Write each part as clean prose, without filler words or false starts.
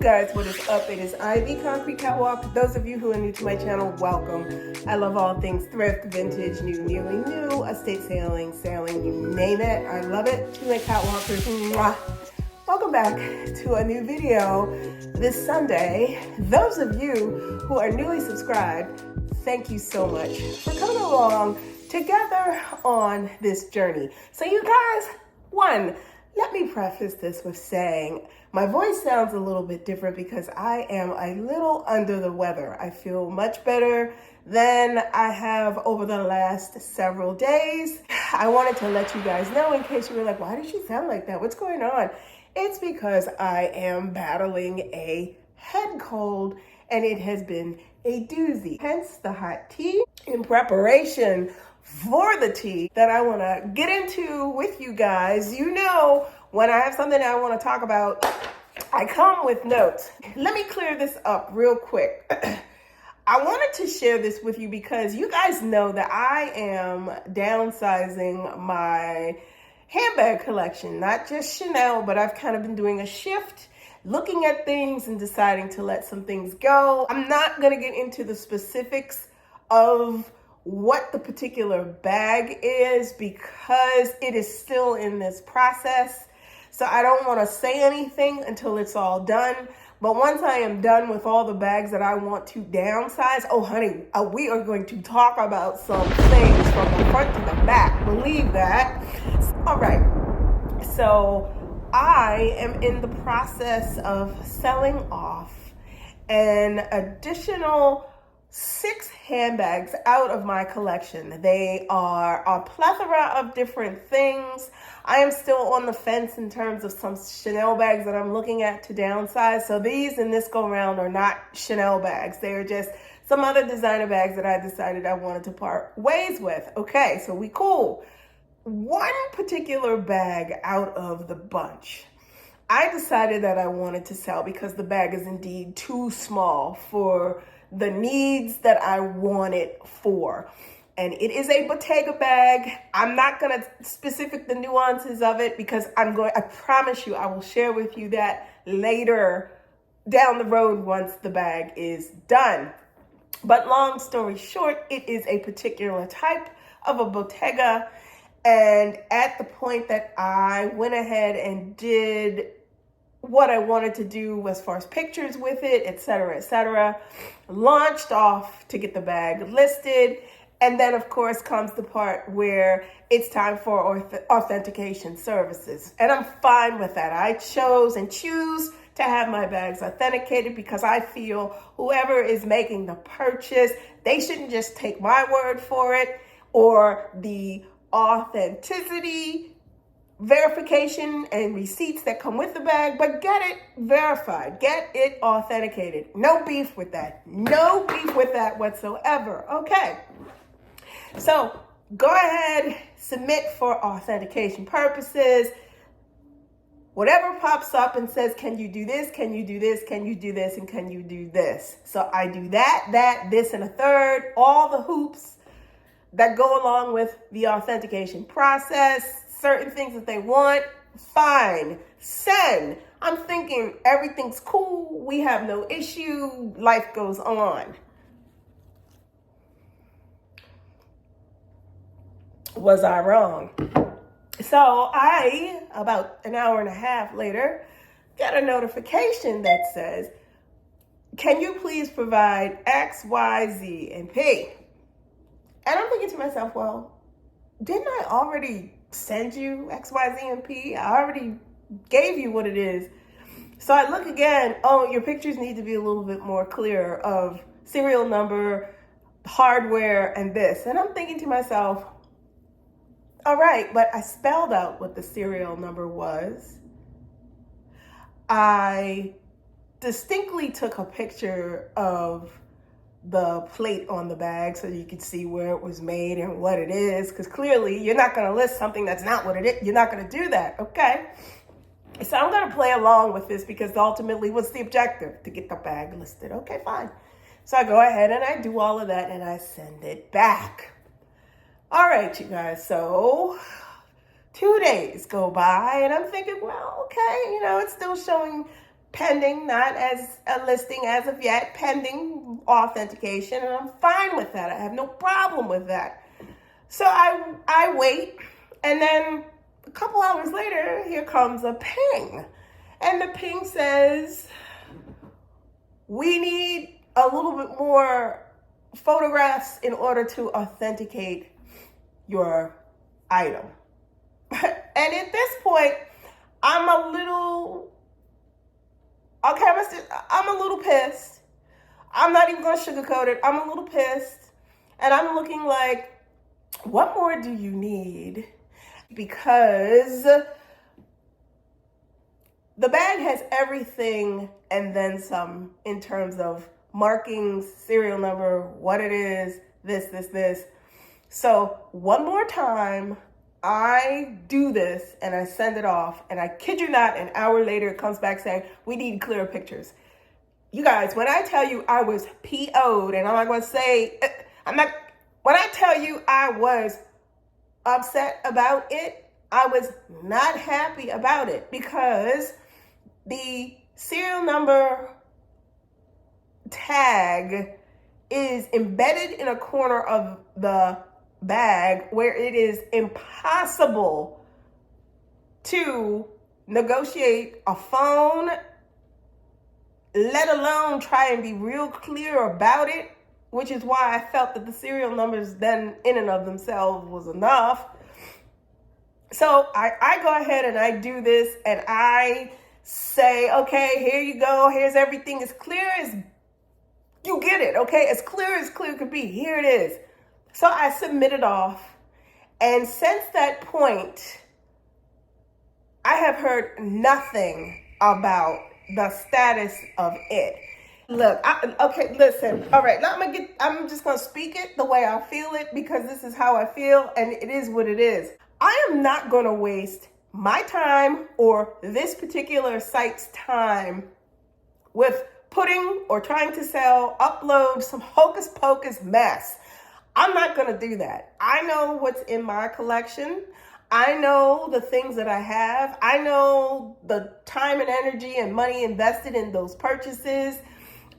guys, what is up? It is I, the Concrete Catwalk. Those of you who are new to my channel, welcome. I love all things thrift, vintage, new, nearly new, estate sailing, you name it. I love it. To my Catwalkers, mwah. Welcome back to a new video this Sunday. Those of you who are newly subscribed, thank you so much for coming along together on this journey. So you guys, let me preface this with saying my voice sounds a little bit different because I am a little under the weather. I feel much better than I have over the last several days. I wanted to let you guys know in case you were like, why does she sound like that? What's going on? It's because I am battling a head cold and it has been a doozy. Hence the hot tea in preparation for the tea that I want to get into with you guys. You know, when I have something I want to talk about, I come with notes. Let me clear this up real quick. I wanted to share this with you because you guys know that I am downsizing my handbag collection, not just Chanel, but I've kind of been doing a shift, looking at things and deciding to let some things go. I'm not going to get into the specifics of what the particular bag is because it is still in this process. So I don't want to say anything until it's all done. But once I am done with all the bags that I want to downsize, oh honey, we are going to talk about some things from the front to the back. Believe that. All right. So I am in the process of selling off an additional 6 handbags out of my collection. They are a plethora of different things. I am still on the fence in terms of some Chanel bags that I'm looking at to downsize. So these in this go round are not Chanel bags. They are just some other designer bags that I decided I wanted to part ways with. Okay, so we cool. One particular bag out of the bunch, I decided that I wanted to sell because the bag is indeed too small for the needs that I want it for. And it is a Bottega bag. I'm not going to specific the nuances of it because I promise you, I will share with you that later down the road once the bag is done. But long story short, it is a particular type of a Bottega. And at the point that I went ahead and did what I wanted to do as far as pictures with it, etc., launched off to get the bag listed. And then, of course, comes the part where it's time for authentication services. And I'm fine with that. I chose and choose to have my bags authenticated because I feel whoever is making the purchase, they shouldn't just take my word for it or the authenticity verification and receipts that come with the bag, but get it verified, get it authenticated. No beef with that. No beef with that whatsoever. Okay. So go ahead, submit for authentication purposes. Whatever pops up and says, can you do this? Can you do this? Can you do this? And can you do this? So I do that, this, and a third, all the hoops that go along with the authentication process. Certain things that they want, fine, send. I'm thinking everything's cool. We have no issue. Life goes on. Was I wrong? So about an hour and a half later, got a notification that says, can you please provide X, Y, Z, and P? And I'm thinking to myself, well, didn't I already send you X, Y, Z, and P? I already gave you what it is. So I look again. Oh, your pictures need to be a little bit more clear of serial number, hardware, and this. And I'm thinking to myself, all right, but I spelled out what the serial number was. I distinctly took a picture of the plate on the bag so you could see where it was made and what it is, because clearly you're not going to list something that's not what it is. You're not going to do that, okay? So I'm going to play along with this because ultimately what's the objective? To get the bag listed. Okay, fine. So I go ahead and I do all of that and I send it back. All right, you guys, so 2 days go by and I'm thinking, well, okay, it's still showing pending, not as a listing as of yet, pending authentication, and I'm fine with that. I have no problem with that. So I wait, and then a couple hours later, here comes a ping. And the ping says, we need a little bit more photographs in order to authenticate your item. And at this point, I'm a little pissed. I'm not even going to sugarcoat it. I'm a little pissed. And I'm looking like, what more do you need? Because the bag has everything and then some in terms of markings, serial number, what it is, this. So one more time, I do this and I send it off, and I kid you not, an hour later it comes back saying, we need clearer pictures. You guys, when I tell you I was PO'd, and I'm not going to say, when I tell you I was upset about it, I was not happy about it, because the serial number tag is embedded in a corner of the bag where it is impossible to negotiate a phone, let alone try and be real clear about it, which is why I felt that the serial numbers then in and of themselves was enough. So I go ahead and I do this, and I say, okay, here you go. Here's everything as clear as you get it, okay? As clear could be. Here it is. So I submit it off. And since that point, I have heard nothing about the status of it. Look, okay, listen. All right, I'm just going to speak it the way I feel it, because this is how I feel, and it is what it is. I am not going to waste my time or this particular site's time with putting or trying to sell, upload some hocus pocus mess. I'm not going to do that. I know what's in my collection. I know the things that I have. I know the time and energy and money invested in those purchases.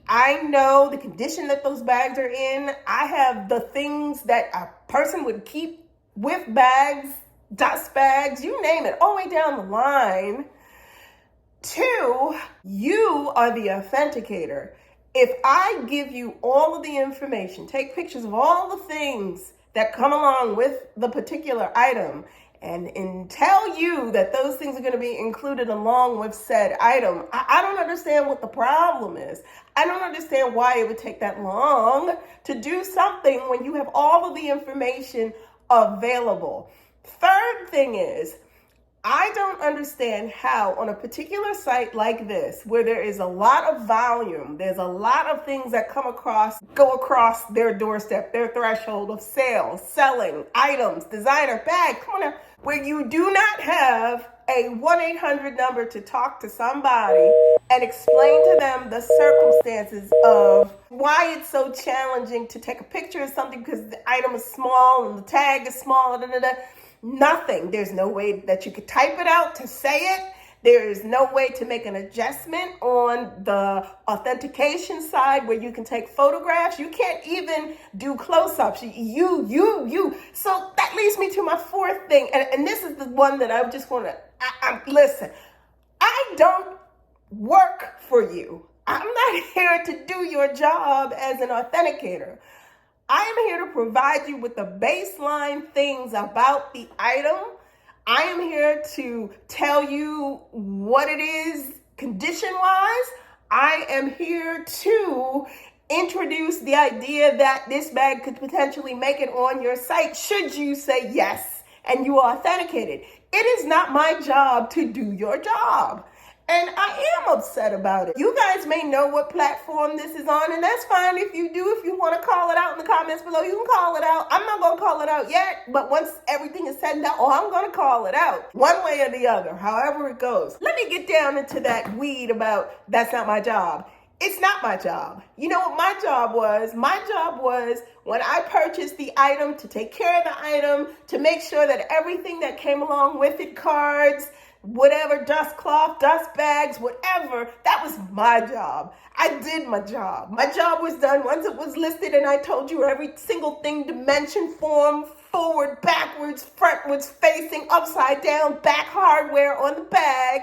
I know the condition that those bags are in. I have the things that a person would keep with bags, dust bags, you name it, all the way down the line. 2, you are the authenticator. If I give you all of the information, take pictures of all the things that come along with the particular item, and tell you that those things are going to be included along with said item, I don't understand what the problem is. I don't understand why it would take that long to do something when you have all of the information available. Third thing is, I don't understand how on a particular site like this, where there is a lot of volume, there's a lot of things that go across their doorstep, their threshold of sales, selling, items, designer, bag, come on now, where you do not have a 1-800 number to talk to somebody and explain to them the circumstances of why it's so challenging to take a picture of something because the item is small and the tag is small, Nothing. There's no way that you could type it out to say it. There is no way to make an adjustment on the authentication side where you can take photographs. You can't even do close-ups. You. So that leads me to my fourth thing. And this is the one that I just want to, listen, I don't work for you. I'm not here to do your job as an authenticator. I am here to provide you with the baseline things about the item. I am here to tell you what it is condition-wise. I am here to introduce the idea that this bag could potentially make it on your site should you say yes and you are authenticated. It is not my job to do your job. And I am upset about it. You guys may know what platform this is on, and that's fine if you do. If you want to call it out in the comments below, you can call it out. I'm not going to call it out yet, but once everything is said and done, I'm going to call it out. One way or the other, however it goes. Let me get down into that weed about that's not my job. It's not my job. You know what my job was? My job was when I purchased the item to take care of the item, to make sure that everything that came along with it, cards, whatever, dust cloth, dust bags, whatever. That was my job. I did my job. My job was done once it was listed and I told you every single thing, dimension, form, forward, backwards, frontwards, facing, upside down, back hardware on the bag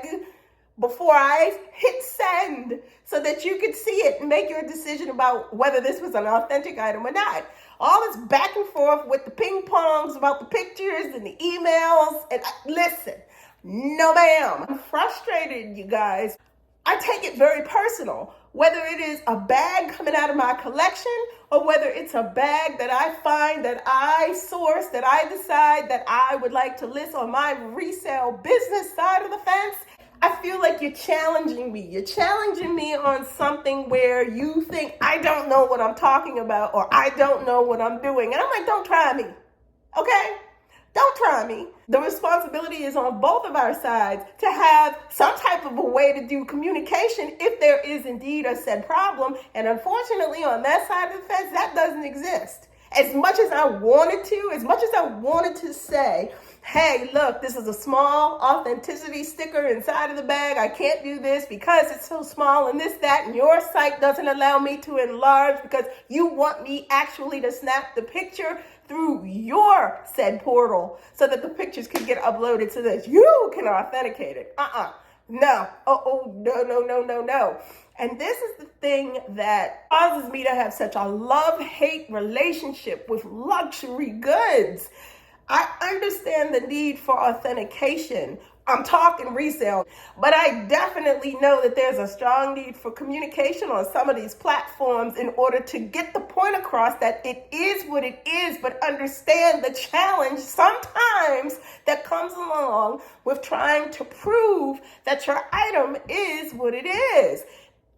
before I hit send so that you could see it and make your decision about whether this was an authentic item or not. All this back and forth with the ping pongs about the pictures and the emails. And listen, no ma'am. I'm frustrated, you guys. I take it very personal, whether it is a bag coming out of my collection or whether it's a bag that I find, that I source, that I decide that I would like to list on my resale business side of the fence. I feel like you're challenging me. You're challenging me on something where you think I don't know what I'm talking about or I don't know what I'm doing. And I'm like, don't try me, okay? Don't try me. The responsibility is on both of our sides to have some type of a way to do communication if there is indeed a said problem. And unfortunately, on that side of the fence, that doesn't exist. As much as I wanted to say, hey, look, this is a small authenticity sticker inside of the bag. I can't do this because it's so small and this, that, and your site doesn't allow me to enlarge because you want me actually to snap the picture through your said portal so that the pictures can get uploaded so that you can authenticate it. No. No. And this is the thing that causes me to have such a love-hate relationship with luxury goods. I understand the need for authentication. I'm talking resale, but I definitely know that there's a strong need for communication on some of these platforms in order to get the point across that it is what it is, but understand the challenge sometimes that comes along with trying to prove that your item is what it is.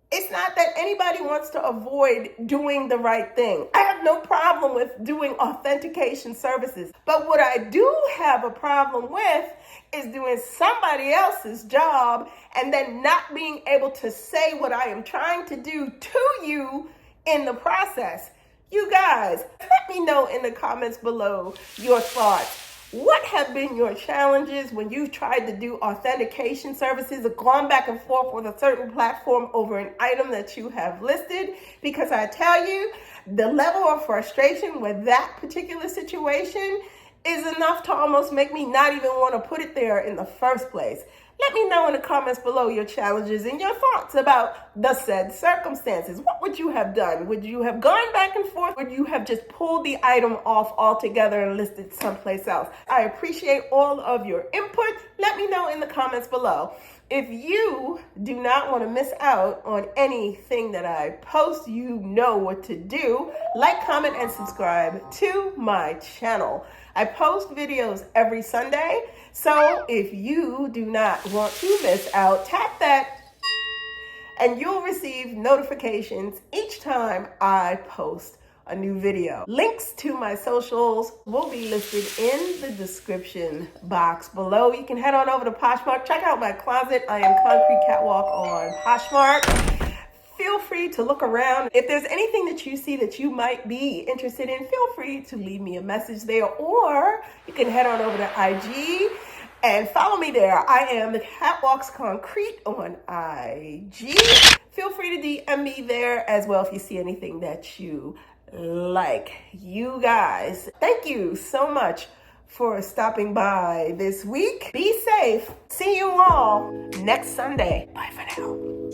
It's not that anybody wants to avoid doing the right thing. I have no problem with doing authentication services. But what I do have a problem with is doing somebody else's job and then not being able to say what I am trying to do to you in the process. You guys, let me know in the comments below your thoughts. What have been your challenges when you've tried to do authentication services or gone back and forth with a certain platform over an item that you have listed? Because I tell you, the level of frustration with that particular situation is enough to almost make me not even want to put it there in the first place. Let me know in the comments below your challenges and your thoughts about the said circumstances. What would you have done? Would you have gone back and forth? Would you have just pulled the item off altogether and listed someplace else? I appreciate all of your input. Let me know in the comments below. If you do not want to miss out on anything that I post, you know what to do. Like, comment, and subscribe to my channel. I post videos every Sunday, so if you do not want to miss out, tap that and you'll receive notifications each time I post a new video. Links to my socials will be listed in the description box below. You can head on over to Poshmark. Check out my closet. I am Concrete Catwalk on Poshmark. Feel free to look around. If there's anything that you see that you might be interested in, feel free to leave me a message there, or you can head on over to IG and follow me there. I am the Catwalks Concrete on IG. Feel free to DM me there as well if you see anything that you like. You guys, thank you so much for stopping by this week. Be safe. See you all next Sunday. Bye for now.